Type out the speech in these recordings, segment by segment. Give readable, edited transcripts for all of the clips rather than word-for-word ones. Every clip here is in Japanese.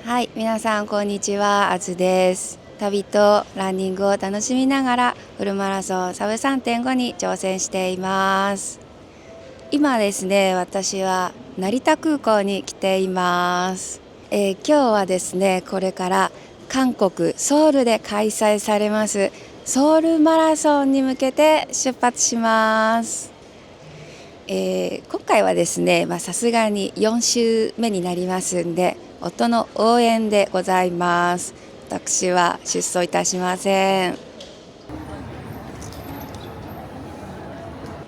はい、皆さんこんにちは、あずです。旅とランニングを楽しみながらフルマラソンサブ3.5に挑戦しています。今ですね、私は成田空港に来ています。今日はですね、これから韓国ソウルで開催されますソウルマラソンに向けて出発します。今回はですね、さすがに4週目になりますんで、夫の応援でございます。私は出走いたしません。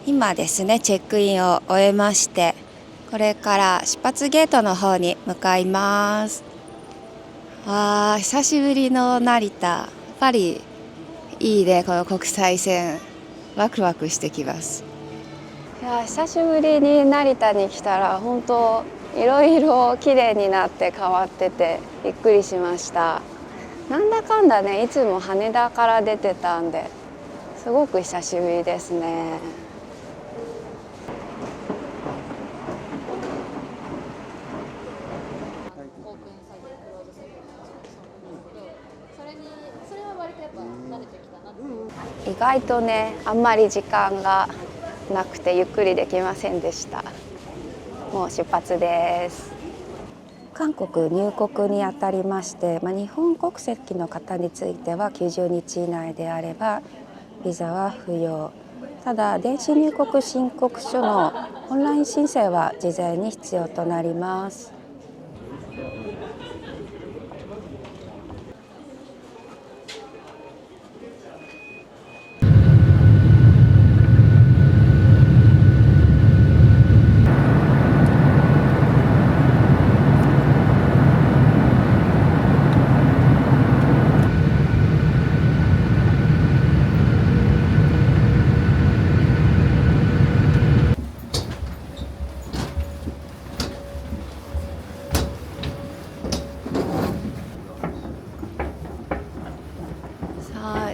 今ですね、チェックインを終えまして、これから出発ゲートの方に向かいます。久しぶりの成田、やっぱりいいね、この国際線、ワクワクしてきます。いや、久しぶりに成田に来たら本当いろいろ綺麗になって変わっててびっくりしました。なんだかんだね、いつも羽田から出てたんですごく久しぶりですね。意外とね、あんまり時間がなくてゆっくりできませんでした。もう出発です。韓国入国にあたりまして、日本国籍の方については90日以内であればビザは不要。ただ電子入国申告書のオンライン申請は事前に必要となります。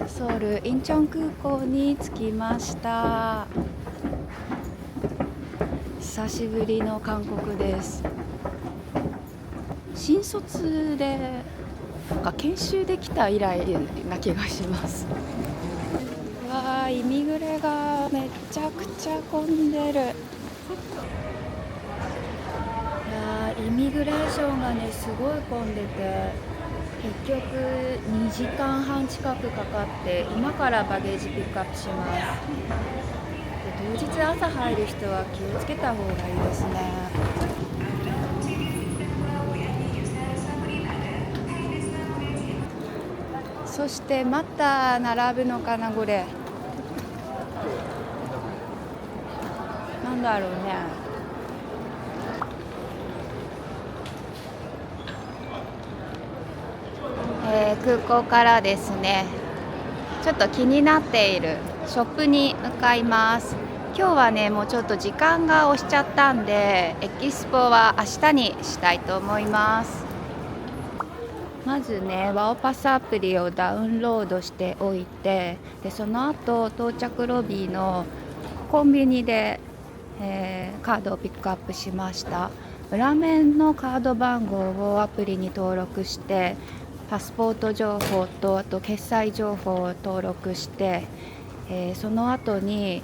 ソウルインチョン空港に着きました。久しぶりの韓国です。新卒で研修できた以来な気がします。イミグレがめちゃくちゃ混んでる。イミグレーションがね、すごい混んでて、結局2時間半近くかかって、今からバゲージピックアップします。で、当日朝入る人は気をつけた方がいいですね。そしてまた並ぶのかな、これ。なんだろうね。空港からですね、ちょっと気になっているショップに向かいます。今日はね、もうちょっと時間が押しちゃったんで、エキスポは明日にしたいと思います。まずね、ワオパスアプリをダウンロードしておいて、でその後到着ロビーのコンビニで、カードをピックアップしました。裏面のカード番号をアプリに登録して、パスポート情報とあと決済情報を登録して、その後に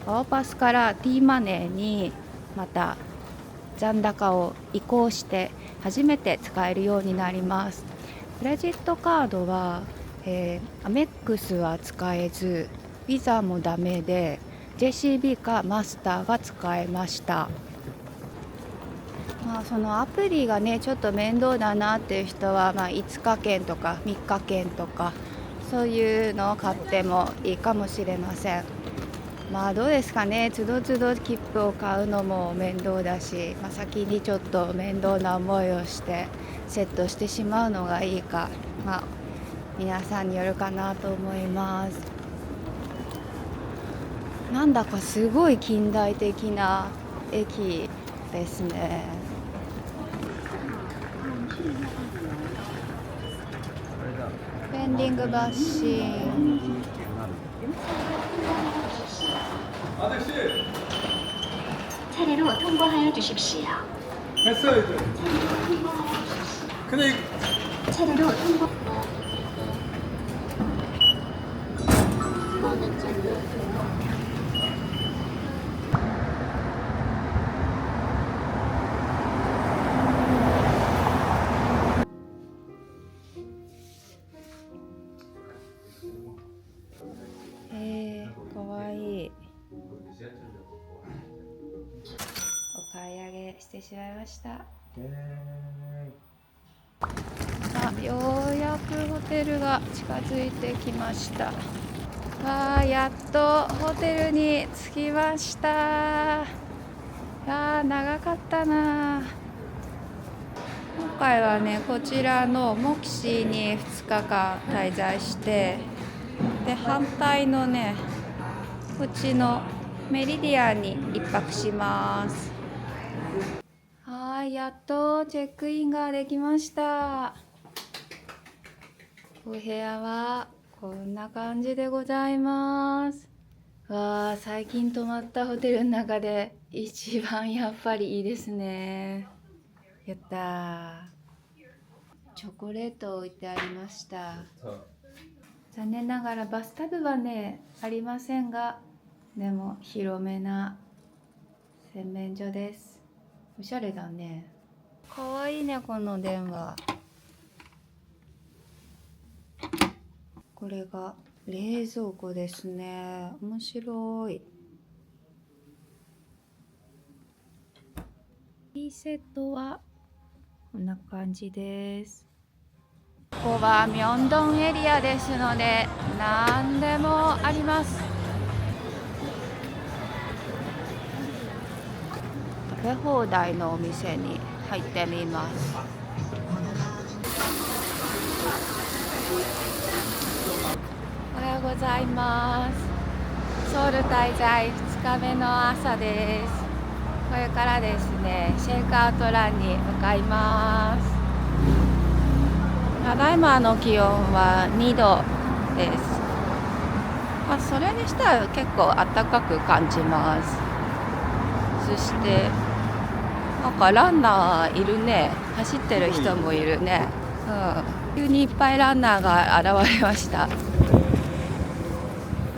ワオパスから T マネーにまた残高を移行して初めて使えるようになります。クレジットカードは、アメックスは使えず、ビザもダメで JCB かマスターが使えました。そのアプリがね、ちょっと面倒だなっていう人は、5日券とか3日券とかそういうのを買ってもいいかもしれません。どうですかね、つどつど切符を買うのも面倒だし、先にちょっと面倒な思いをしてセットしてしまうのがいいか、皆さんによるかなと思います。なんだかすごい近代的な駅ですね。ベンディングマシン。 차례로 통과하여 주십시오. 했어요. 근데 차례로 통보.かわいい。お買い上げしてしまいました。ようやくホテルが近づいてきました。やっとホテルに着きました。長かったな。今回はね、こちらのモキシーに2日間滞在して、で反対のね、こっちのメリディアンに1泊します。やっとチェックインができました。お部屋はこんな感じでございます。最近泊まったホテルの中で一番やっぱりいいですね。やったー。チョコレート置いてありました。残念ながらバスタブはねありませんが、でも広めな洗面所です。おしゃれだね。かわいいね、この電話。これが冷蔵庫ですね。面白い。ティーセットはこんな感じです。ここはミョンドンエリアですので何でもあります。食べ放題のお店に入ってみます。おはようございます。ソウル滞在2日目の朝です。これからですね、シェイクアウトランに向かいます。ただいまの気温は2度です。それにしたら結構暖かく感じます。そしてなんかランナーいるね。走ってる人もいるね。急にいっぱいランナーが現れました。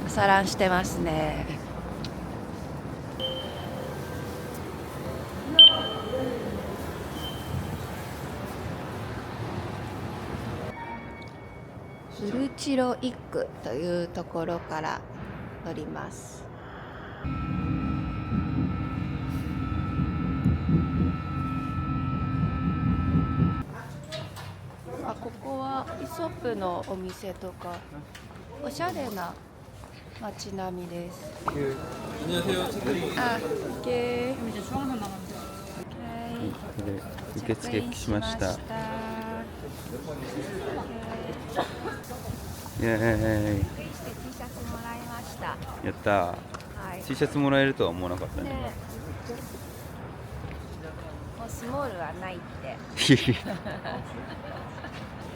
サランしてますね。フルチロイックというところから乗ります。ここはイソップのお店とかおしゃれな街並みです。受付しました。イエーイ。T シャツもらいました。やったー。T シャツもらえるとは思わなかったね。もうスモールはないって。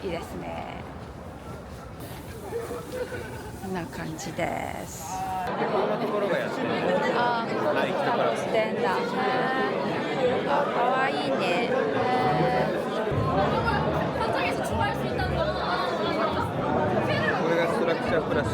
いいですね。こんな感じです。こんなところがやってる。ここもしてんだ。かわいいね。これがストラクチャープラス。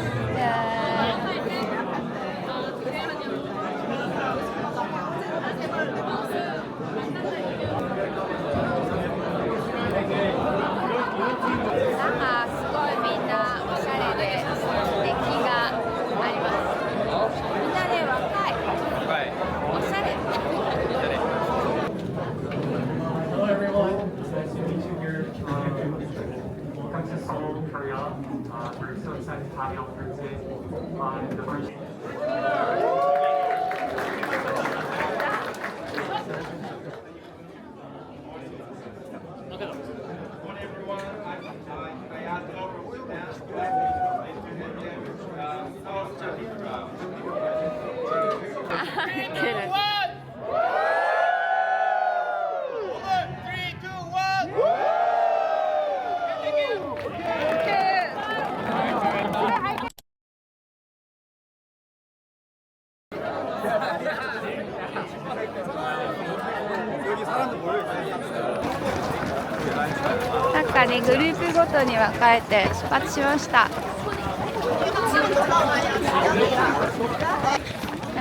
かねグループごとに分かれて出発しました。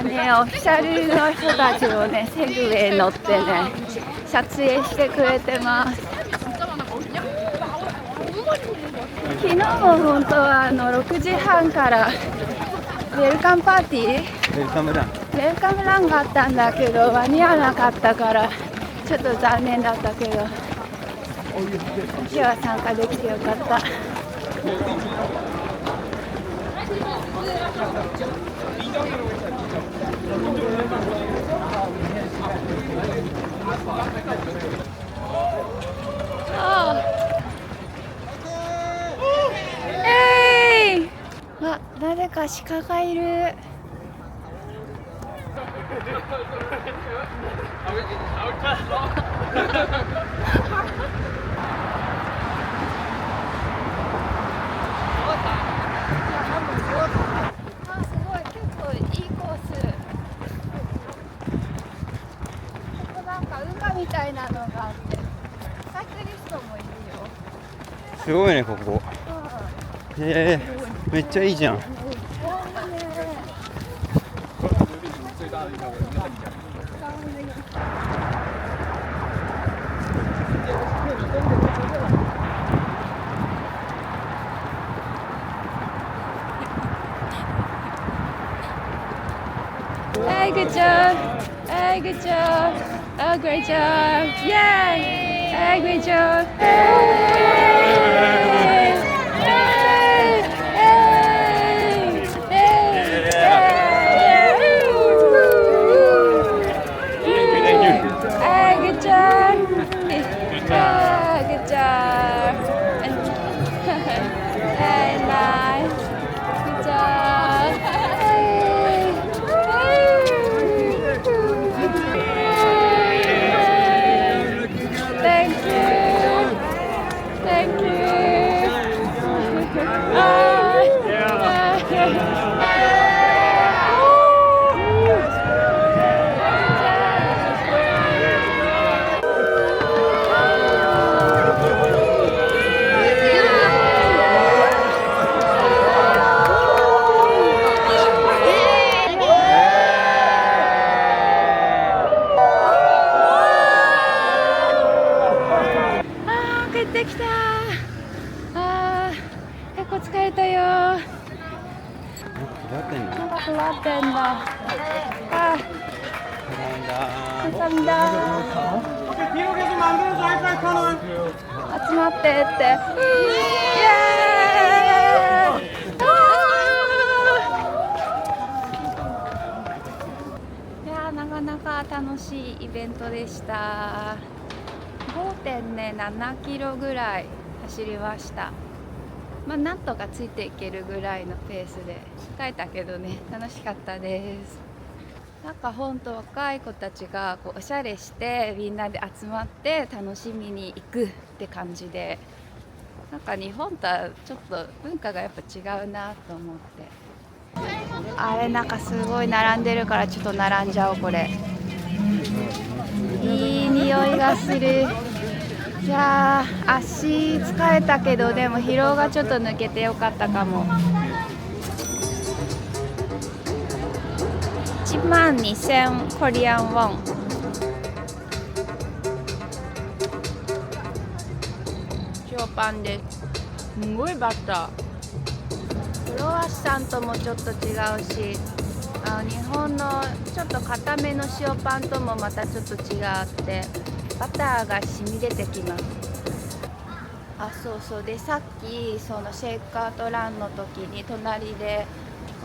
ね、オフィシャルの人たちもねセグウェイ乗ってね撮影してくれてます。昨日も本当は6時半からウェルカムパーティー、ウェルカムラン。ウェルカムランがあったんだけど間に合わなかったからちょっと残念だったけど、私は参加できてよかった。あ、誰か鹿がいる。みたいなのがあってサイクリストもいるよ。すごいねここ。めっちゃいいじゃん。Hey, good job. Hey, good job. Oh, great job. Yay. Hey, great job. Hey. Hey. Hey. Hey, good job. Good job. Hey, nice. Good job. Thank you.帰ってきた。結構疲れたよ。配ってんの？なんか配ってんだ。集まってって。イエーイ。いやー、なかなか楽しいイベントでした。5.7 キロぐらい走りました。なんとかついていけるぐらいのペースで疲れたけどね、楽しかったです。なんか本当若い子たちがおしゃれしてみんなで集まって楽しみに行くって感じで、なんか日本とはちょっと文化がやっぱ違うなと思って。あれなんかすごい並んでるからちょっと並んじゃおう。これいい匂いがする。いやー、足疲れたけどでも疲労がちょっと抜けてよかったかも。12,000コリアンウォン。塩パンです。すごいバター。クロワッサンともちょっと違うし、日本のちょっと固めの塩パンともまたちょっと違ってバターが染み出てきます。そうでさっきそのシェイクアウトランの時に隣で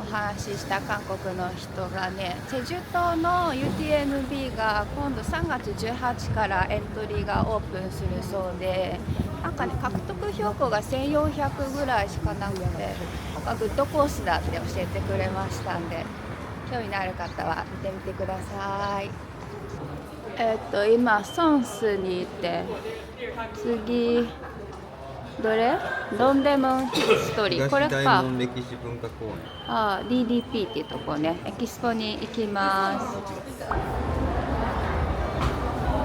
お話しした韓国の人がね、チェジュ島の UTMB が今度3月18からエントリーがオープンするそうで、なんかね獲得標高が1400ぐらいしかなくて、なんかグッドコースだって教えてくれましたんで、興味のある方は見てみてください。今ソンスにいて、次どれ？ロンデモンヒストリー、これか。東大門歴史文化公園。DDP っていうとこね、エキスポに行きます。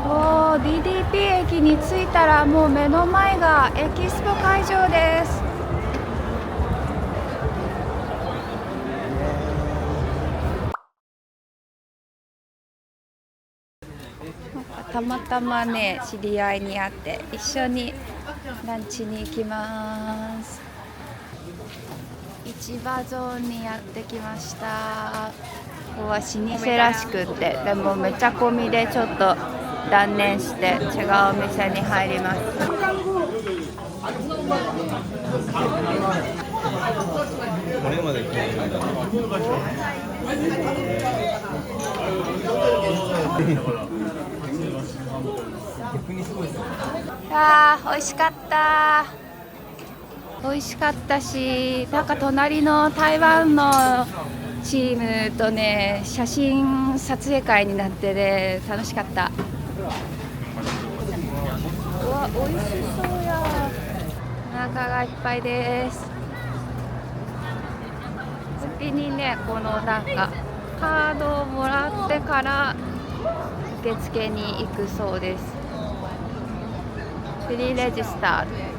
おー、DDP 駅に着いたらもう目の前がエキスポ会場です。たまたまね知り合いに会って一緒にランチに行きます。市場ゾーンにやってきました。ここは老舗らしくって、でもめっちゃ混みでちょっと断念して違うお店に入ります。これまで来てるんだ。逆にすごいですね。美味しかった。美味しかったし、なんか隣の台湾のチームとね写真撮影会になってね楽しかった。うわ、美味しそうや。お腹がいっぱいです。次にねこのなんかカードをもらってから受付に行くそうです。フリーレジスター。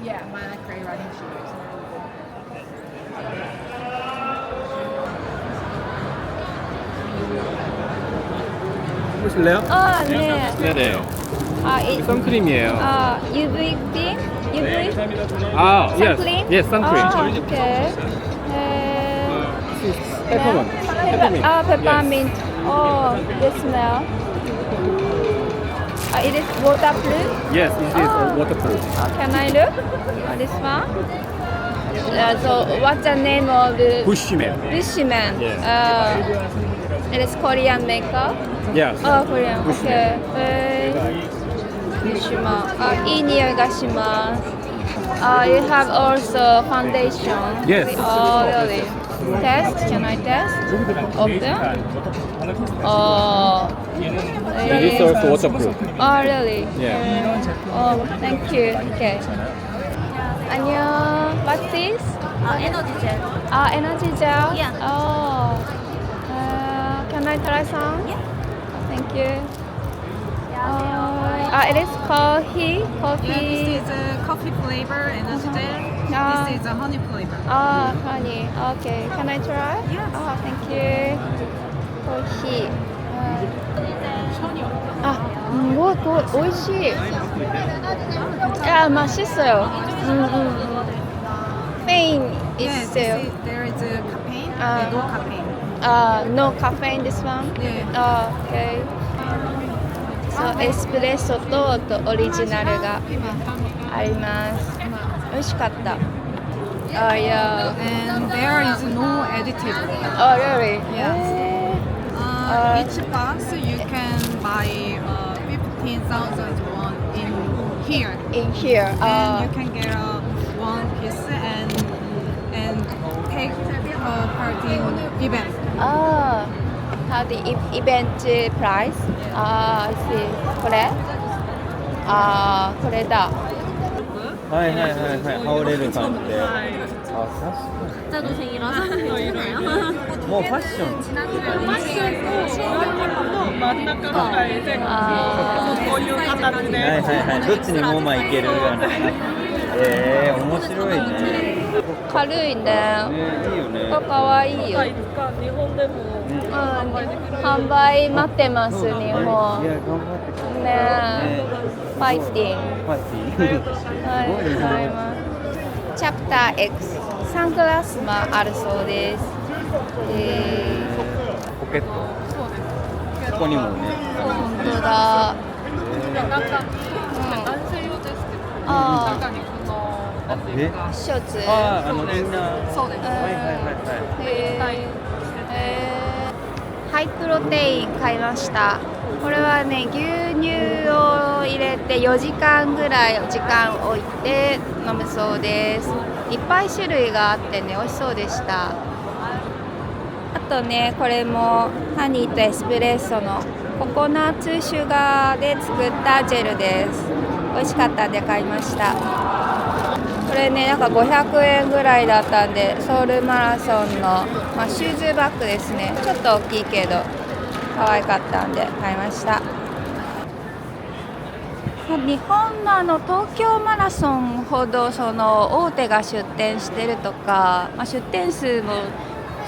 Yeah, my gray riding shoes. 보실래요? 네. 네네. 이 선크림이에요. UV 빔? UV? yes. 선크림? Yes, suncream. 오케이. Peppermint. Peppermint. Peppermint. The smell. It is waterproof? Yes, it is waterproof. Can I look? This one? So what's the name of the Bushman. Bushman? Yes. It is Korean makeup? Yes. Korean. Okay. Bushman. いい匂いがします。You have also foundation? Yes. Really? Test? Can I test? Open? It is also waterproof. Really? Yeah. Thank you. Okay. 안녕. What's this? 에너지 젤. Energy gel? Yeah. Can I try some? Yeah. Thank you. It is coffee. Yeah, this is a coffee flavor energy gel. This is a honey flavor. Honey. Okay. Can I try? Yes. Thank you. Coffee. 오, 美味しい. 맛있어요. Caffeine Yes, 있어요. there is a caffeine. Ah. No caffeine. No caffeine this one? Yeah. Okay. So エスプレッソとオリジナルがあります。美味しかった。Yeah. And there is no additive. Really? Yes. Uh, Each box you can buy 15,000 won in here. In here. And you can get one piece and take part in event. How the event price? I see. これ？これだ。はいはいはいはい、羽織れる感じで。確か 자도생이라서 괜찮아요. に。もうファッション。真ん中ぐらいでこういう形で、はいはいはい、どっちにもまあいけるような。面白いね。軽いね。ね、いいよね。かわいいよ。いつか日本でも販売待ってます日本。いや、頑張ってください。ねえ。ファイティング。ファイティー。はい、ございます。チャプター X サングラスもあるそうです。ポケット。ここにもね。本当だ。なんか男性用ですけど、中にこのショーツ。インナー。そうです。はいはいはいはい。ハイプロテイン買いました。これはね、牛乳を入れて4時間ぐらい時間置いて飲むそうです。いっぱい種類があってね、美味しそうでした。あとね、これもハニーとエスプレッソのココナッツシュガーで作ったジェルです。美味しかったんで買いました。これね、なんか500円ぐらいだったんで、ソウルマラソンの、シューズバッグですね。ちょっと大きいけど可愛かったんで買いました。日本の東京マラソンほどその大手が出店してるとか、出店数も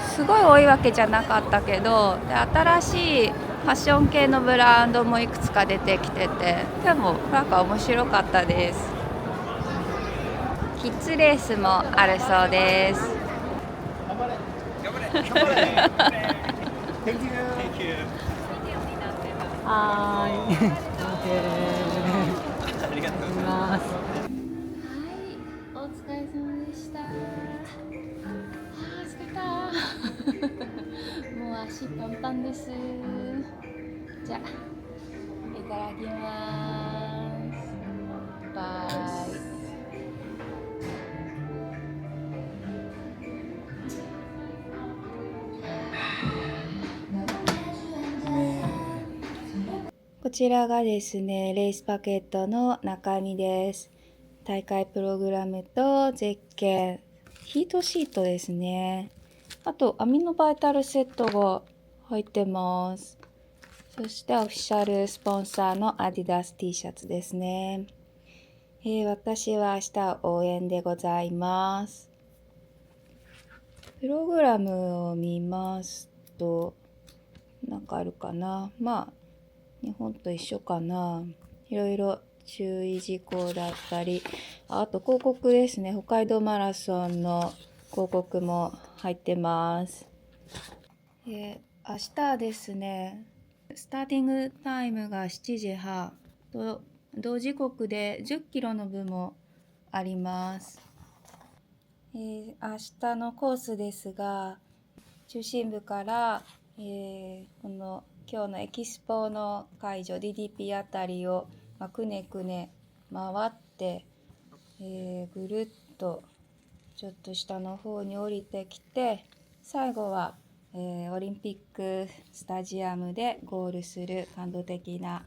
すごい多いわけじゃなかったけど、で新しいファッション系のブランドもいくつか出てきてて、でもなんか面白かったです。キッズレースもあるそうです。はーい。ありがとうございます。お疲れ様でした。疲れた。もう足パンパンです。じゃあ、いただきます。バイ。こちらがですね、レースパケットの中身です。大会プログラムとゼッケン、ヒートシートですね。あと、アミノバイタルセットが入ってます。そしてオフィシャルスポンサーのアディダス T シャツですね。私は明日応援でございます。プログラムを見ますと、なんかあるかな。日本と一緒かな。いろいろ注意事項だったり、あと広告ですね。北海道マラソンの広告も入ってます。明日ですね、スターティングタイムが7時半と同時刻で10キロの部もあります。明日のコースですが、中心部から、この今日のエキスポの会場 DDP あたりを、くねくね回って、ぐるっとちょっと下の方に降りてきて、最後は、オリンピックスタジアムでゴールする感動的な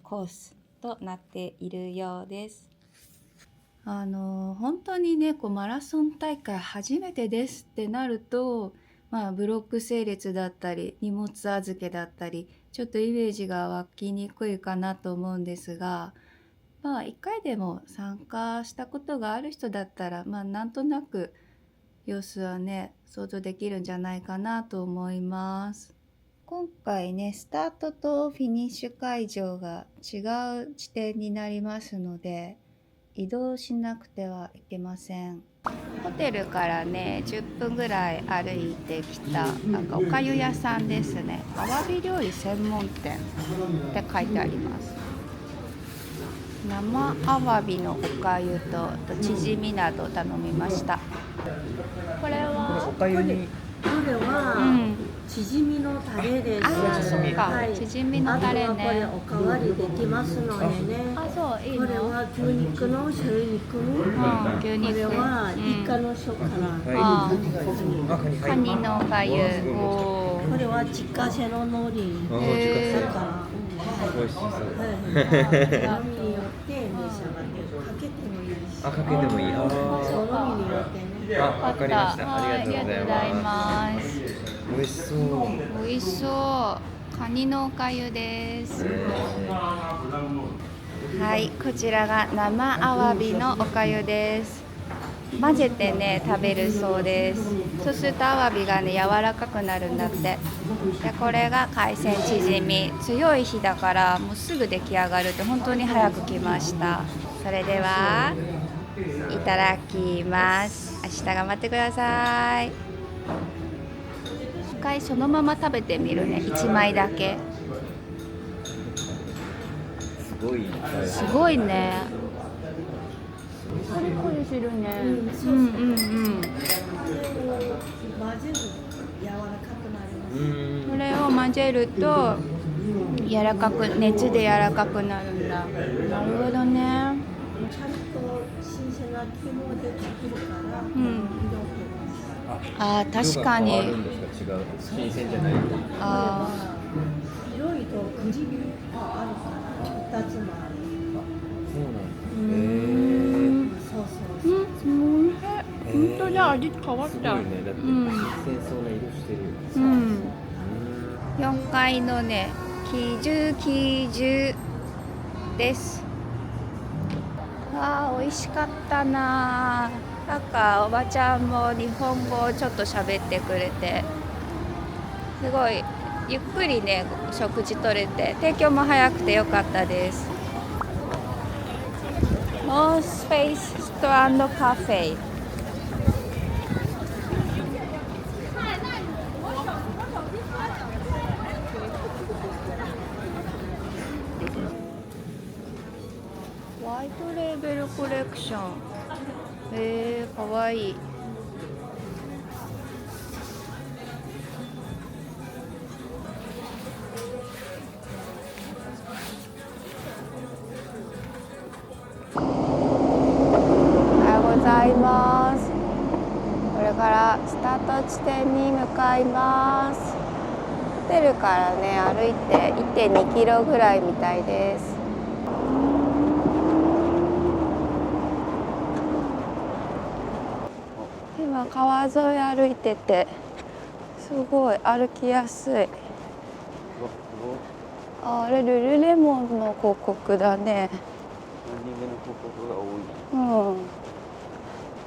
コースとなっているようです。本当にね、マラソン大会初めてですってなると、ブロック整列だったり荷物預けだったりちょっとイメージが湧きにくいかなと思うんですが、1回でも参加したことがある人だったら、なんとなく様子はね想像できるんじゃないかなと思います。今回ね、スタートとフィニッシュ会場が違う地点になりますので、移動しなくてはいけません。ホテルからね10分ぐらい歩いてきたおかゆ屋さんですね。アワビ料理専門店って書いてあります。生アワビのおかゆとチヂミなど頼みました。これはおかゆにこれは、チヂミのタレです。そうか、チヂミのタレね。あとはこれおかわりできますのでね。そう、いいの。これは牛肉のシャル肉。牛肉。これはイカの食カニのおかゆ。これは自家製の海苔。だから。美味しそう。好みによって召し上がってかけてもいいし。かけてもいい。好みによってね。わかりました。ありがとうございます。美味しそう。美味しそう。カニのおかゆです。はい、こちらが生アワビのおかゆです。混ぜてね食べるそうです。そうするとアワビがね柔らかくなるんだって。でこれが海鮮チヂミ。強い火だからもうすぐ出来上がるって本当に早く来ました。それではいただきます。明日頑張ってください。一回そのまま食べてみるね。1枚だけ。すごい。すごいね。コリコリするね。混ぜる柔らかくなります。これを混ぜると柔らかく、熱で柔らかくなるんだ。なるほどね。ちゃんと新鮮な肝で作るから、確かに。違う。新鮮じゃない。色々とグリルがあるから2つもある。そうなんです。本当に味変わった。すごいね。だって新鮮そうな色してる。4階のね、喜寿です。あー美味しかったな。なんかおばちゃんも日本語をちょっと喋ってくれて、すごいゆっくりね食事取れて、提供も早くてよかったです。ノースフェイスストランドカフェ。ホワイトレーベルコレクション。かわいい。おはようございます。これからスタート地点に向かいます。ホテルからね歩いて 1.2 キロぐらいみたいです。今川沿い歩いててすごい歩きやすい。あれルルレモンの広告だね。うん、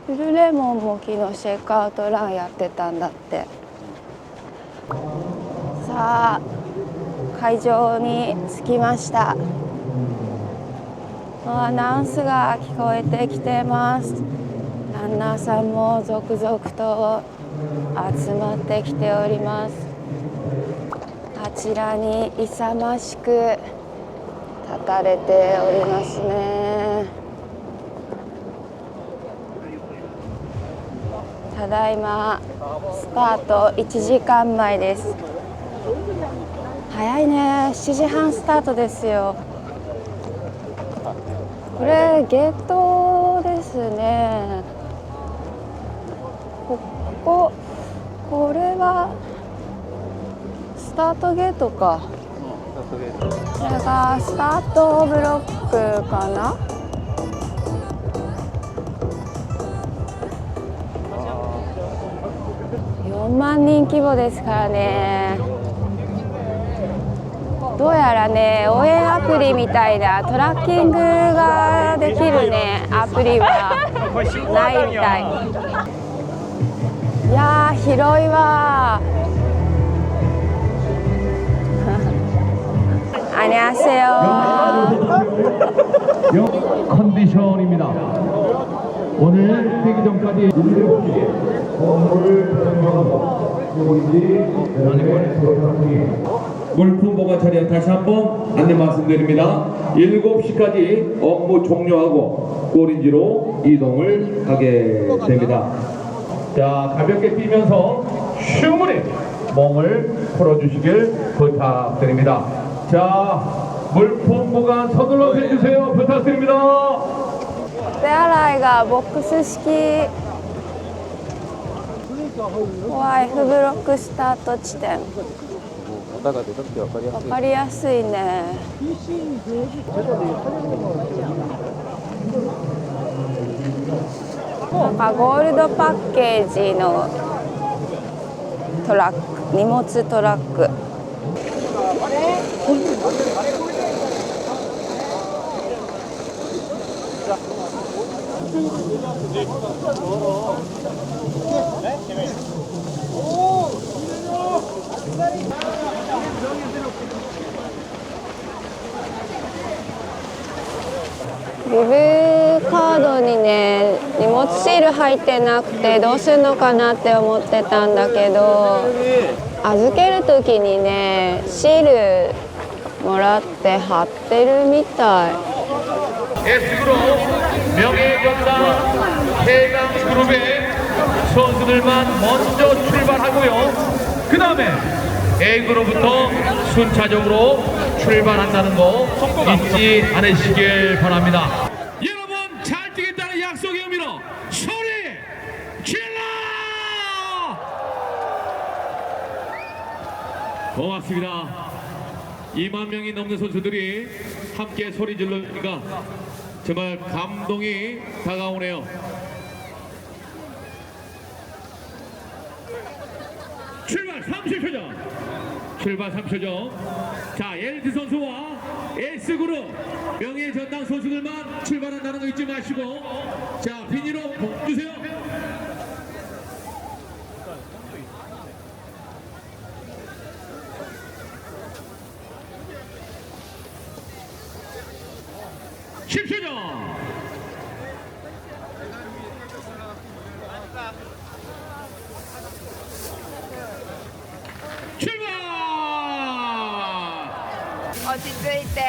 ルルレモンも昨日シェイクアウトランやってたんだって。さあ会場に着きました。アナウンスが聞こえてきてます。ランナーさんも続々と集まってきております。あちらに勇ましく立たれておりますね。ただいまスタート1時間前です。早いね。7時半スタートですよ。これゲートですね。これはスタートゲートか。これがスタートブロックかな。4万人規模ですからね。どうやらね応援アプリみたいなトラッキングができるねアプリはないみたい。いやー広いわ。안녕하세요. 컨디션입니다. 오늘 되기 전까지 7시에 건물을 변경하고 물품 보관 차량 다시 한번 안내 말씀드립니다. 7시까지 업무 종료하고 꼬린지로 이동을 하게 됩니다. 자, 가볍게 뛰면서 충분히 몸을 풀어주시길 부탁드립니다. 자, 물품 보관 서둘러 해주세요. 부탁드립니다. 手洗いがボックス式。F ブロックスタート地点。わかりやすいね。なんかゴールドパッケージのトラック、荷物トラック。ビブカードにね荷物シール入ってなくてどうするのかなって思ってたんだけど、預ける時にねシールもらって貼ってるみたい。 S그룹 명예경상 K강그룹의 선수들만 먼저 출발하고요. 그 다음에 A그룹부터 순차적으로 출발한다는 거 잊지 않으시길 바랍니다. 여러분 잘 뛰겠다는 약속의 의미로 소리 질러! 고맙습니다. 2만 명이 넘는 선수들이 함께 소리 지르니까 정말 감동이 다가오네요. 출발 30초 전 출발 3초죠. 자, 엘드 선수와 S그룹 명예 전당 선수들만 출발한다는 거 잊지 마시고, 자, 비닐로 주세요. 출발! 落ち着いて。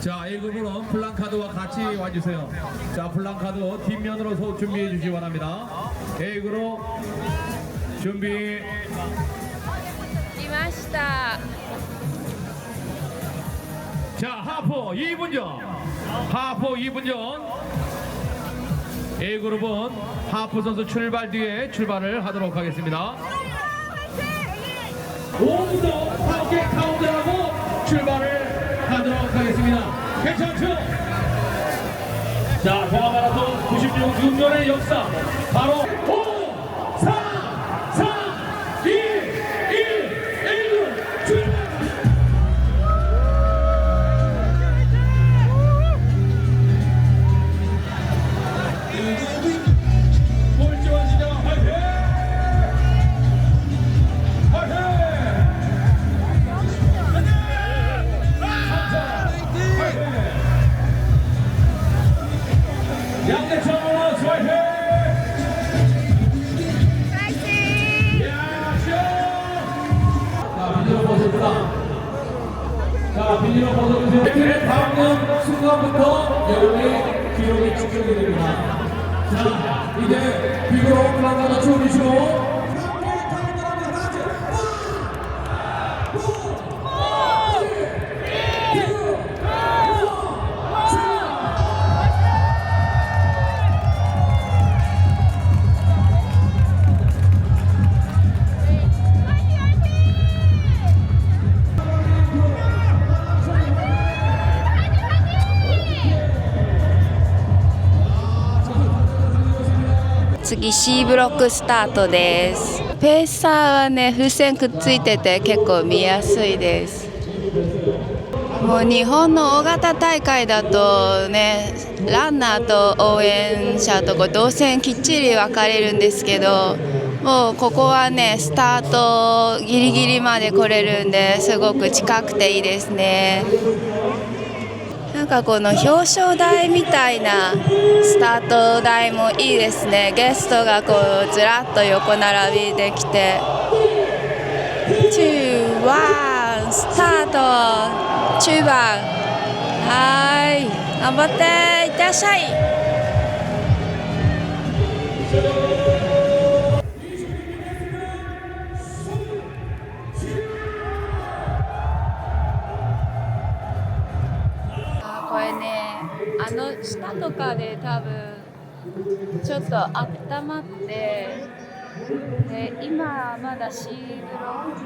자, 1급으로 플랑카드와 같이 와주세요. 자, 플랑카드 뒷면으로 준비해 주시기 바랍니다. A그룹 준비. 来ました。 자, 하포 2분 전. 하포 2분 전. A그룹은 하포 선수 출발 뒤에 출발을 하도록 하겠습니다. 5분 전 함께 카운트하고 출발을 하도록 하겠습니다. 괜찮죠? 자, 동아마라톤 96년의 역사 바로 5, 4, 3, 2, 1, 1분 출발! 꼴찌와 진영 화이팅! 양대창으로 화이팅! 자, 비닐로 벗어주라. 자, 비닐로 벗어주세요. 다음 순간부터 여러분의 기록이 측정이 됩니다. 자, 이제 비교로 플랑카드 쳐주시고.次 C ブロックスタートです。ペーサーはね、風船くっついてて結構見やすいです。もう日本の大型大会だとね、ランナーと応援者と動線きっちり分かれるんですけど、もうここはね、スタートギリギリまで来れるんですごく近くていいですね。なんかこの表彰台みたいなスタート台もいいですね。ゲストがこうずらっと横並びできて、2、1、スタート、中盤、はい、頑張って、いってらっしゃい。これね、下とかで多分ちょっと温まって、で今まだ C ブロッ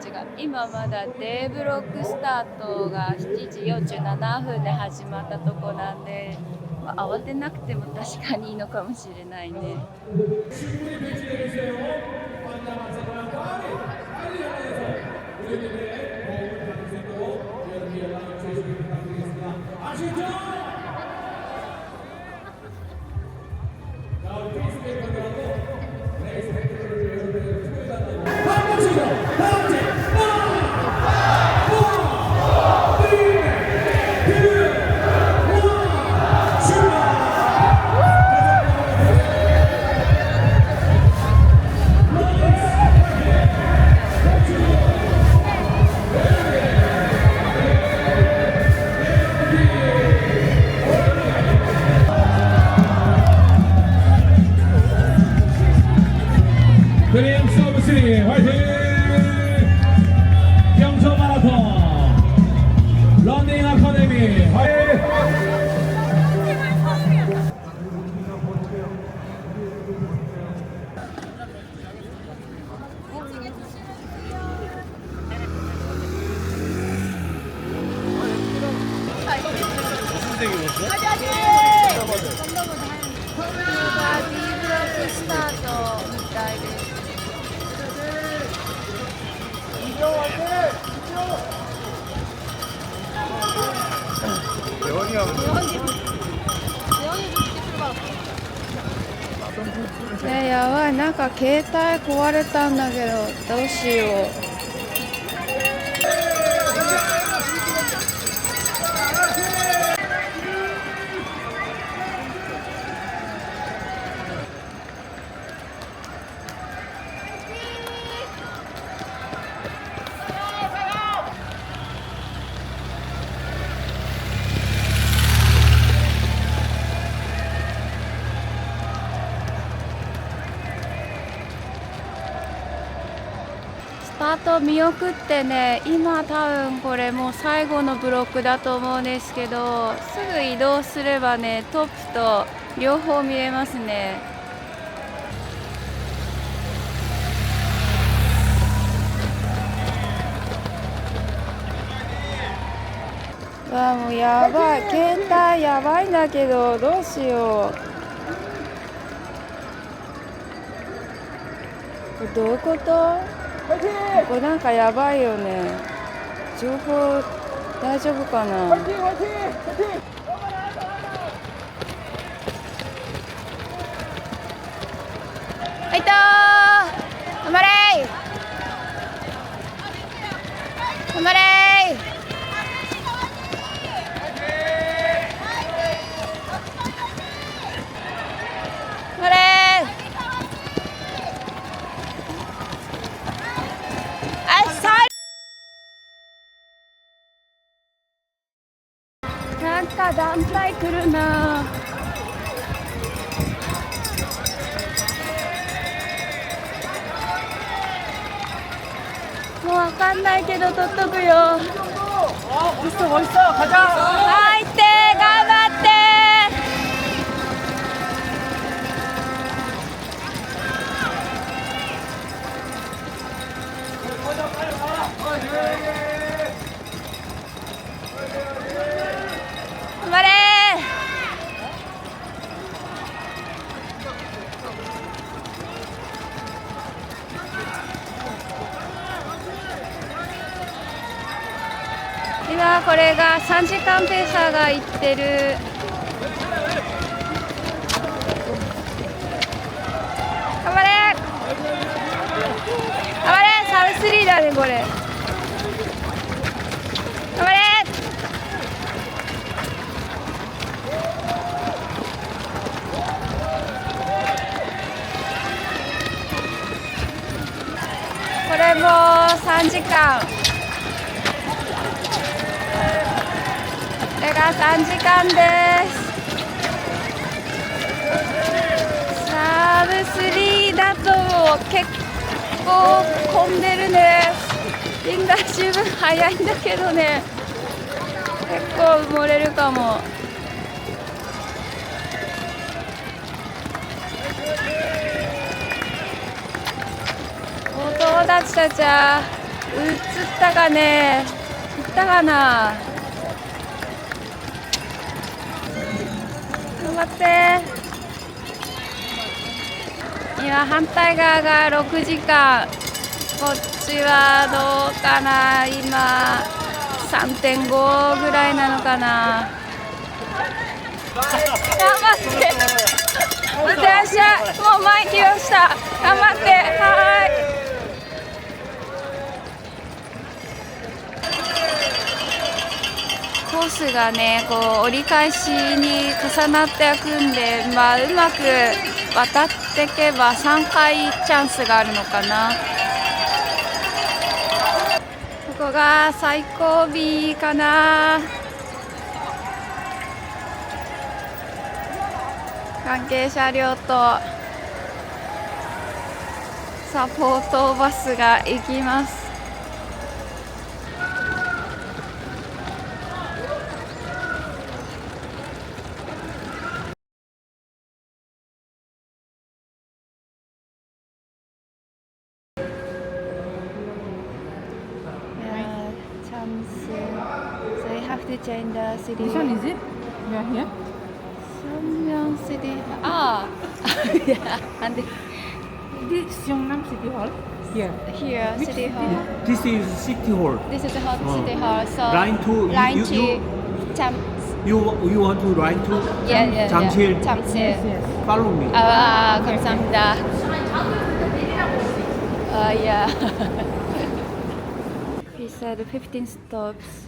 ク、違う、今まだ D ブロックスタートが7時47分で始まったとこなんで、慌てなくても確かにいいのかもしれないね。드림 서비스 화이팅! 평촌 마라톤 런닝 아카데미 화이팅! B ブロックスタートみたいです。やばい、なんか携帯壊れたんだけど、どうしよう。スタート見送ってね、今多分これもう最後のブロックだと思うんですけど、すぐ移動すればね、トップと両方見れますね。わあ、もうやばい、携帯やばいんだけど、どうしよう。これどういうこと？これなんかやばいよね。情報大丈夫かな？はいとー、頑張れー、頑張れー。頑張れー。なんか団体来るな。もうわかんないけど取っとくよ。入って頑張って。頑張れー。今これが3時間ペーサーが行ってる。頑張れー、頑張れー、サブ3だねこれ。頑張れー。これも3時間。これが3時間です。サーブ3だと結構混んでるね。リンが十分早いんだけどね、結構埋もれるかも。お友達たちは映ったかね、行ったかな。頑張って。今反対側が6時間、こっちはどうかな、今 3.5 ぐらいなのかな。頑張って、いってらっしゃい。もう前来ました。頑張って。はい、コースがね、こう折り返しに重なっていくんで、うまく渡っていけば3回チャンスがあるのかな。ここが最後尾かな。関係車両とサポートバスが行きます。So you have to change the city. Which one is it? You are here? Samyeong City. Ah, yeah. And Di Seongnam City Hall. Here. Here, City Hall. This is City Hall. This is hot City Hall. So Line to- line you- to you- Cham. You want to ride to Yeah. 잠실? 잠실. Follow me. 감사합니다. Yeah. He said 15 stops.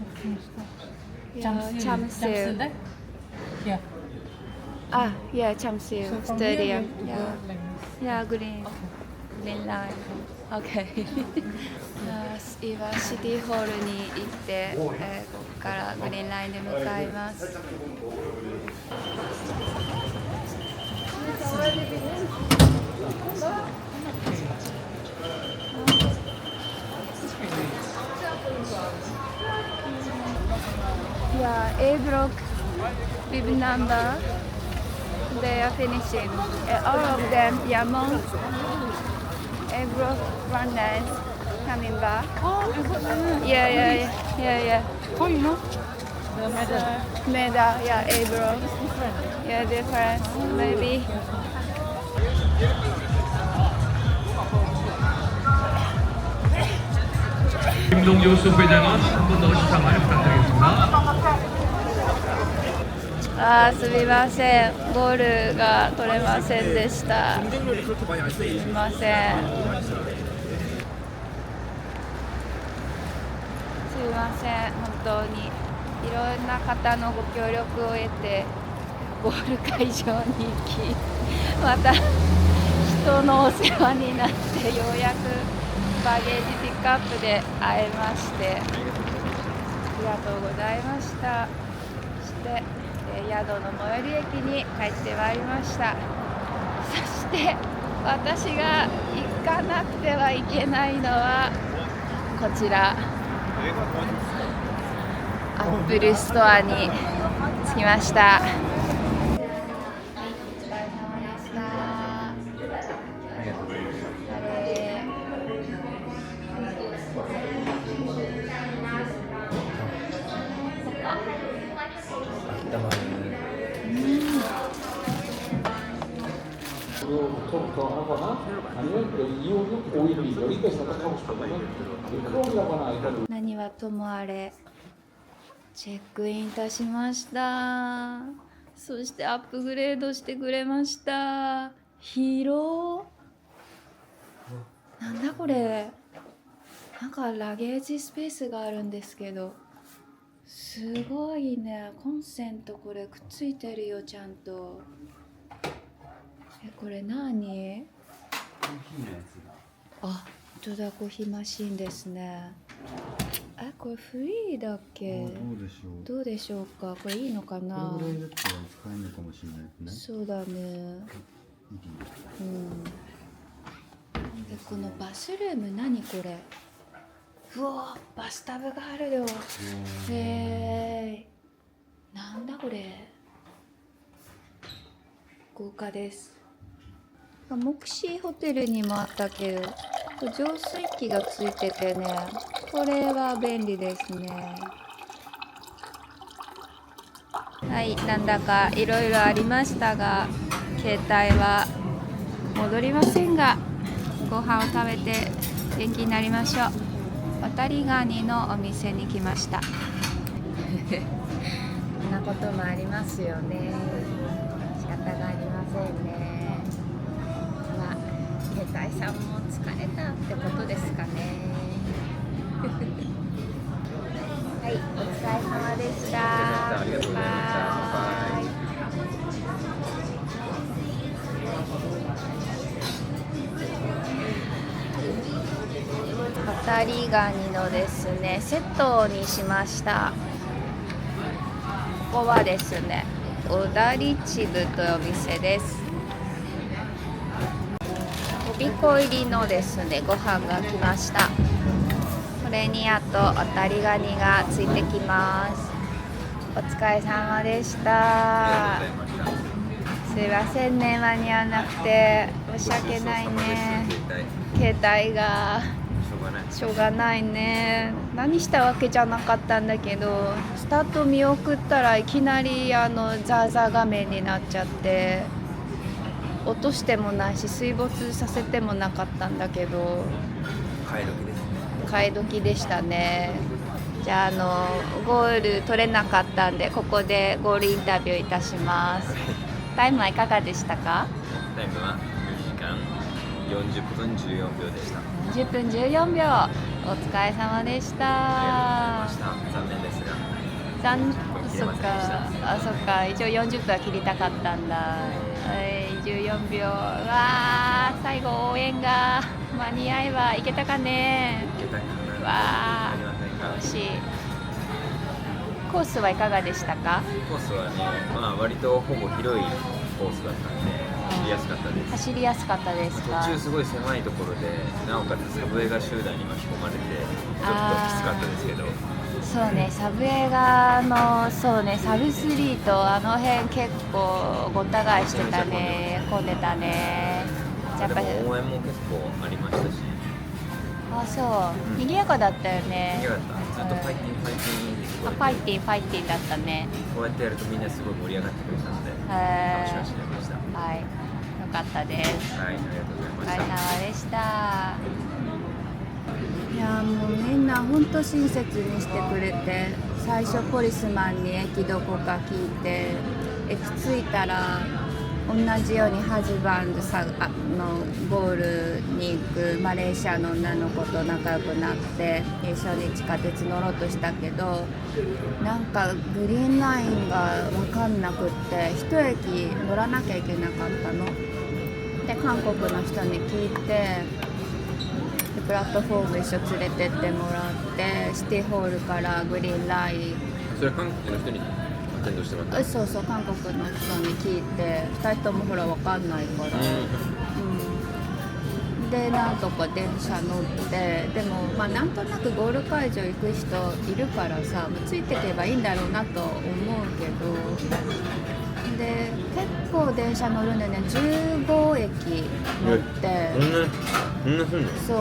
Yeah, 잠실. there? Yeah. Yeah, 잠실 So from Stadium. here you Yeah. go like this. Yeah, green line. Okay. 今シティホールに行って、ここからグリーンラインで向かいます。Yeah, A block, bib number. They are finishing. All of them, yeah, monks. A block runners coming back. Yeah. Oh, you know the medal. Medal, yeah, A block. Yeah, different, maybe. 김동조 수배장은 한 번 더 시상을 부탁드리겠습니다. すみません、ゴールが取れませんでした。すみません。すみません、本当にいろんな方のご協力を得てゴール会場に行き、また人のお世話になってようやくバゲージピックアップで会えまして、ありがとうございました。そして宿の最寄り駅に帰ってまいりました。そして私が行かなくてはいけないのはこちらアップルストアに着きました。はい、お疲れ様でした。부터 하거나 아니면 여기 256, 512 여기까지 선택하고 싶으면 크롬이라거나 아니면 何はともあれチェックインいたしました。そしてアップグレードしてくれました。広なんだこれ、なんかラゲージスペースがあるんですけど、すごいね。コンセントこれくっついてるよ、ちゃんと。これ何？あ、本当だ、コーヒーマシンですね。これフリーだっけ？どうでしょうか。これいいのかな？これぐらいだったら使えるのかもしれないですね。そうだね。このバスルーム何これ？うわ、バスタブがあるよ。なんだこれ。豪華です。モクシーホテルにもあったけど、浄水器がついててね、これは便利ですね。はい、なんだかいろいろありましたが、携帯は戻りませんが、ご飯を食べて元気になりましょう。渡りガニのお店に来ました。こんなこともありますよね。仕方がありませんね。まあ、携帯さんも疲れたってことですかね。はい、お疲れ様でした。ありがとうございました。渡りガニのですね、セットにしました。ここはですね、おだりちぶというお店です。とびこ入りのですね、ご飯が来ました。これにあと渡りガニがついてきます。お疲れ様でした。すいませんね、間に合わなくて申し訳ないね。携帯がしょうがないね。何したわけじゃなかったんだけど、スタート見送ったらいきなりザーザー画面になっちゃって、落としてもないし水没させてもなかったんだけど、買い時ですね。替え時でしたね。じゃあゴール取れなかったんで、ここでゴールインタビューいたします。タイムはいかがでしたか？タイムは2時間40分14秒でした。40分14秒。お疲れ様でした。ありがとうございました。残念ですが。そっか、そっか、一応40分は切りたかったんだ。はい、14秒。わー、最後応援が間に合えばいけたかね。いけたかな。わありませんか。ー、惜しい。コースはいかがでしたか？コースはね、割とほぼ広いコースだったんで走りやすかったです。走りやすかったですか？途中すごい狭いところで、なおかつサブウェイが集団に巻き込まれてちょっときつかったですけど。そうね、サブウェイがそうね、サブスリーとあの辺結構ごった返してたね。混んでたね。やっぱりでも応援も結構ありましたし。あ、そう、賑やかだったよね。賑やかった。ずっとファイティングファイティングですごい。ファイティンファイティンだったね。こうやってやるとみんなすごい盛り上がってくれたのでへー楽しみにしてました。はい、よかったです。はい、ありがとうごおざいました。疲れ様でした。いやもうみんな本当親切にしてくれて、最初ポリスマンに駅どこか聞いて、駅着いたら同じようにハズバンドのゴールに行くマレーシアの女の子と仲良くなって一緒に地下鉄乗ろうとしたけど、なんかグリーンラインが分かんなくって一駅乗らなきゃいけなかったので、韓国の人に聞いて、でプラットフォーム一緒連れてってもらって、シティホールからグリーンライン、それ韓国の人にアテンドしてもらった。そうそう、韓国の人に聞いて、2人ともほら分かんないから、でなんとか電車乗って、でもなんとなくゴール会場行く人いるからさ、ついていけばいいんだろうなと思うけど、で結構電車乗るんでね、15駅乗って、そんなふうに。そう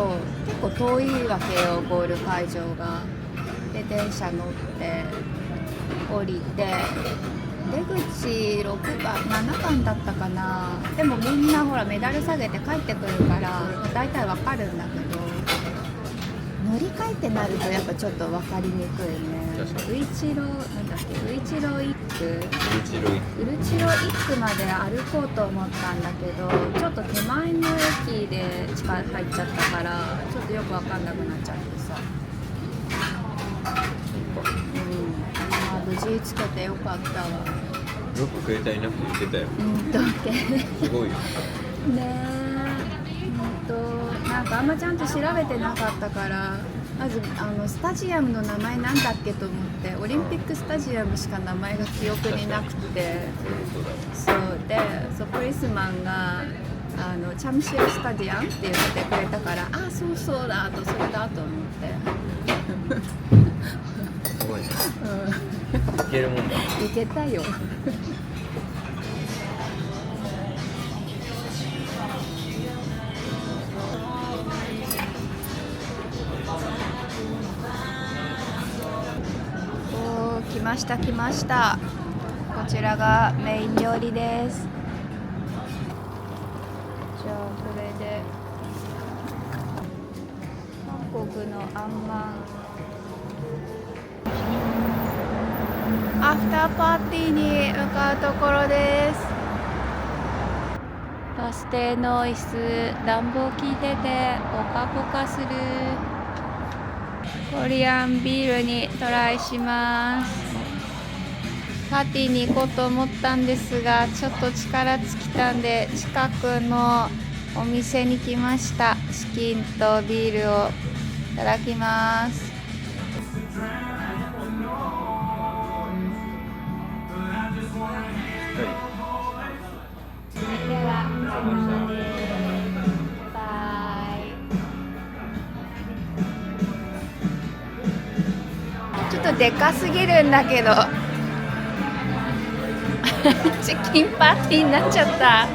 結構遠いわけよ、ゴール会場が。で電車乗って降りて、出口6番7番だったかな。でもみんなほらメダル下げて帰ってくるからだいたいわかるんだけど、乗り換えってなるとやっぱちょっと分かりにくいね。ウイチロ一区ウルチロ一区まで歩こうと思ったんだけど、ちょっと手前の駅で地下入っちゃったから、ちょっとよく分かんなくなっちゃってさ。無事つけてよかったわ。よく携帯なくて言ってたよ。すごいよ。ねえ、なんかあんまちゃんと調べてなかったから、まずスタジアムの名前なんだっけと思って、オリンピックスタジアムしか名前が記憶になくて、そうで、ポリスマンがチャムシアスタジアムって言ってくれたから、あ、そうだと、それだと思って。すごいね。いけるもんだ。いけたよ。おー、来ました。こちらがメイン料理です。じゃあこれで韓国のあんまん、アフターパーティーに向かうところです。バス停の椅子、暖房効いててポカポカする。コリアンビールにトライします。パーティーに行こうと思ったんですが、ちょっと力尽きたんで近くのお店に来ました。チキンとビールをいただきます。ちょっとでかすぎるんだけどチキンパーティーになっちゃった。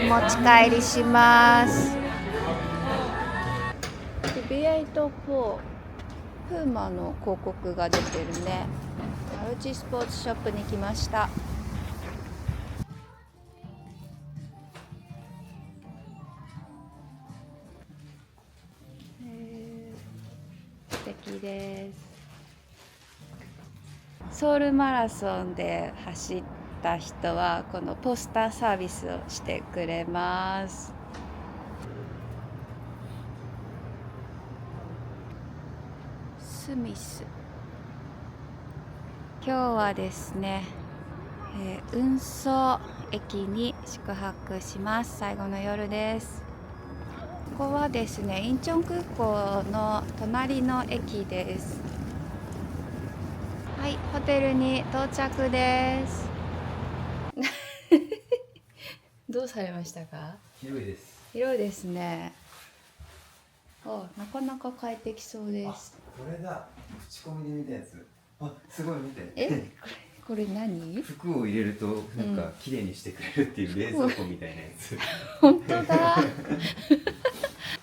持ち帰りします。ビエイト4プーマの広告が出てるね。マルチスポーツショップに来ました。素敵です。ソウルマラソンで走った人はこのポスターサービスをしてくれます。スミス。今日はですね、運送駅に宿泊します。最後の夜です。ここはですね、インチョン空港の隣の駅です。はい、ホテルに到着です。どうされましたか？広いです。広いですね。なかなか快適そうです。これだ、口コミで見たやつ。すごい見て。これ何？服を入れるとなんか綺麗にしてくれるっていう冷蔵庫みたいなやつ。本当だ。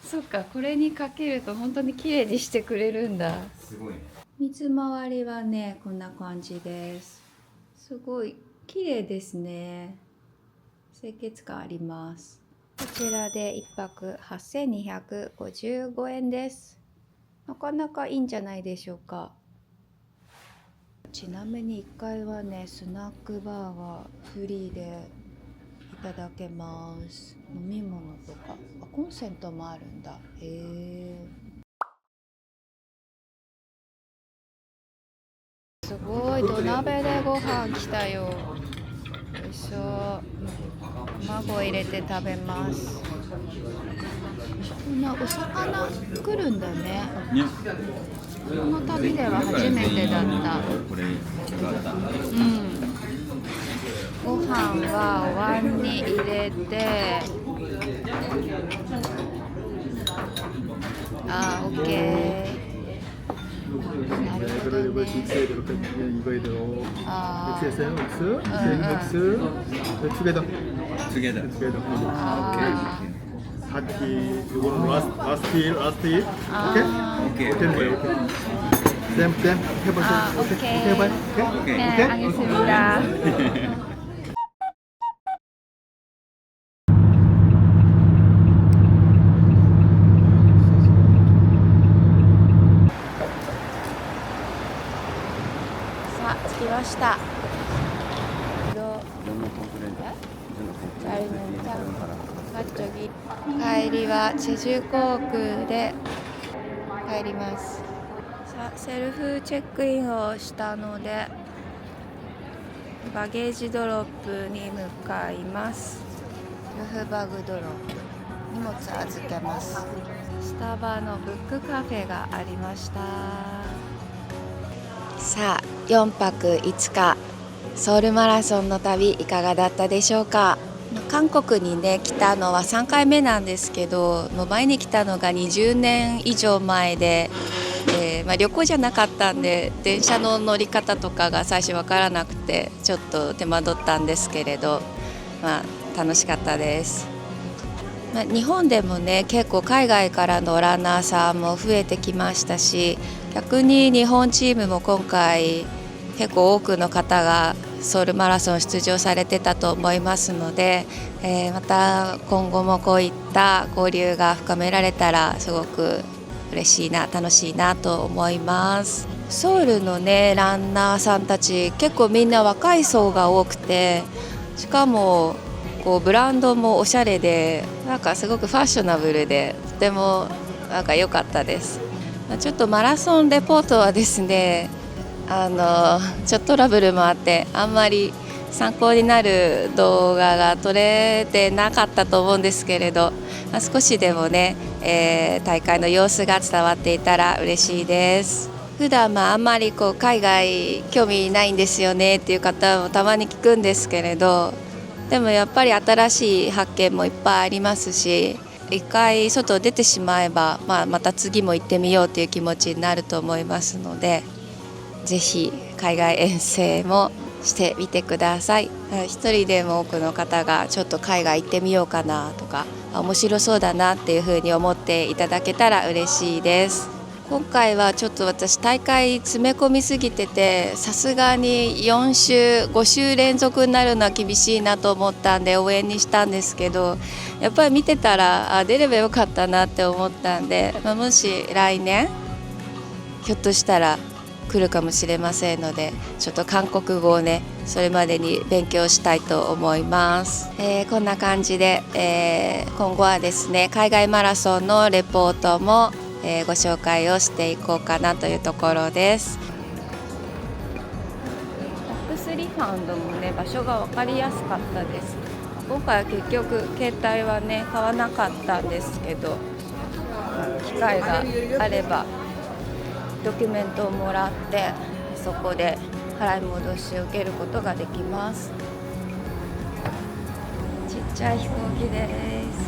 そっか、これにかけると本当に綺麗にしてくれるんだ。すごいね。水回りはね、こんな感じです。すごい綺麗ですね。清潔感あります。こちらで1泊8255円です。なかなかいいんじゃないでしょうか。ちなみに1階はね、スナックバーがフリーでいただけます。飲み物とか、コンセントもあるんだ。すごい、土鍋でご飯来たよ。よいしょ。卵入れて食べます。こんなお魚来るんだね。この旅では初めてだった。これがあった。ご飯はお椀に入れて、OK。なるほどね。着きました。帰りはチェジュ航空で帰ります。さあ、セルフチェックインをしたのでバゲージドロップに向かいます。セルフバグドロップ、荷物預けます。スタバのブックカフェがありました。さあ、4泊5日ソウルマラソンの旅いかがだったでしょうか。韓国にね来たのは3回目なんですけど、前に来たのが20年以上前で、旅行じゃなかったんで電車の乗り方とかが最初分からなくてちょっと手間取ったんですけれど、楽しかったです。日本でもね結構海外からのランナーさんも増えてきましたし、逆に日本チームも今回結構多くの方がソウルマラソン出場されてたと思いますので、また今後もこういった交流が深められたらすごく嬉しいな、楽しいなと思います。ソウルのねランナーさんたち結構みんな若い層が多くて、しかもこうブランドもおしゃれでなんかすごくファッショナブルでとてもなんか良かったです。ちょっとマラソンレポートはですねちょっとトラブルもあってあんまり参考になる動画が撮れてなかったと思うんですけれど、少しでもね、大会の様子が伝わっていたら嬉しいです。普段あんまりこう海外興味ないんですよねっていう方もたまに聞くんですけれど、でもやっぱり新しい発見もいっぱいありますし、一回外出てしまえば、また次も行ってみようという気持ちになると思いますので、ぜひ海外遠征もしてみてください。一人でも多くの方がちょっと海外行ってみようかなとか面白そうだなっていうふうに思っていただけたら嬉しいです。今回はちょっと私大会詰め込みすぎてて、さすがに4週5週連続になるのは厳しいなと思ったんで応援にしたんですけど、やっぱり見てたら出ればよかったなって思ったんで、もし来年ひょっとしたら来るかもしれませんので、ちょっと韓国語をねそれまでに勉強したいと思います。こんな感じで、今後はですね海外マラソンのレポートもご紹介をしていこうかなというところです。トップ3ファウンドもね場所が分かりやすかったです。今回は結局携帯はね買わなかったんですけど、機会があればドキュメントをもらってそこで払い戻しを受けることができます。ちっちゃい飛行機です。